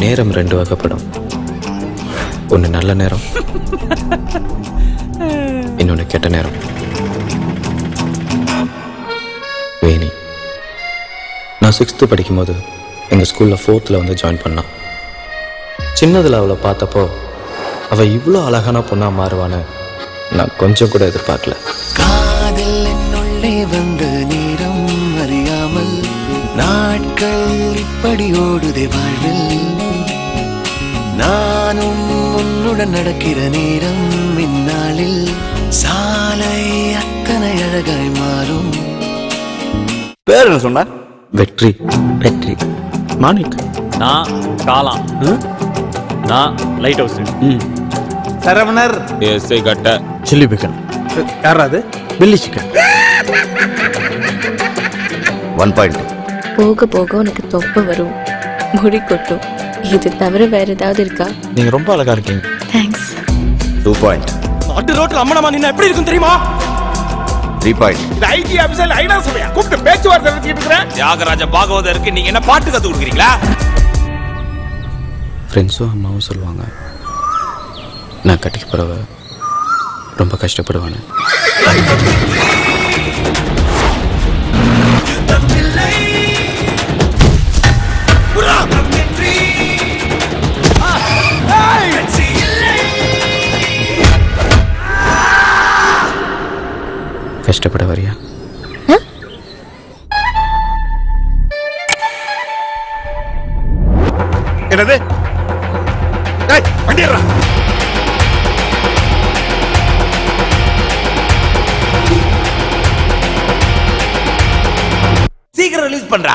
நேரம் ரெண்டு வகைப்படும். ஒன்று நல்ல நேரம், இன்னொன்று கெட்ட நேரம். வேணி நான் 6th படிக்கும்போது எங்கள் ஸ்கூலில் 4th வந்து ஜாயின் பண்ணான். சின்னதில் அவளை பார்த்தப்போ அவள் இவ்வளோ அழகான பொண்ணாக மாறுவான்னு நான் கொஞ்சம் கூட எதிர்பார்க்கல. காதல் என்னுள்ளே வந்த நேரம் அறியாமல் நாட்கள் இப்படி ஓடுதே வாழ்வில். நானும் உன்னுடன் நடக்கிற நேரம் இந்நாளில் சாலை அத்தனை அழகாய் மாறும். பேர் என்ன சொன்ன? வெற்றி. வெற்றி. மாணிக். நான் காலாம். நான் லைட் ஹவுஸ். சரவணர். எஸ்ஐ கட்ட. சில்லி பிக்கன். யாராவது? பில்லி சிக்கன். 1 point. போக போக உனக்கு தொப்பை வரும், முடி கொட்டும். இது தவிர வேற ஏதாவது இருக்கா? நீங்க ரொம்ப அழகா இருக்கீங்க. தேங்க்ஸ். 2 point. நடு ரோட்ல அம்மனமா நின்னா எப்படி இருக்கும் தெரியுமா? 3 point. இது ஐடி ஆபீஸ்ல ஐநா சபையா கூப்பிட்டு பேச்சுவார்த்தை நடத்திட்டு இருக்கேன். தியாகராஜ பாகவதருக்கு நீங்க என்ன பாட்டு கத்து கொடுக்குறீங்களா? ஃப்ரெண்ட்ஸும் அம்மாவும் சொல்லுவாங்க நான் கட்டிக்க போறவ ரொம்ப கஷ்டப்படுவானு. கஷ்டப்பட வரியா? என்னது? டேய் வண்டியறா. சீக்கிரம் ரிலீஸ் பண்றா.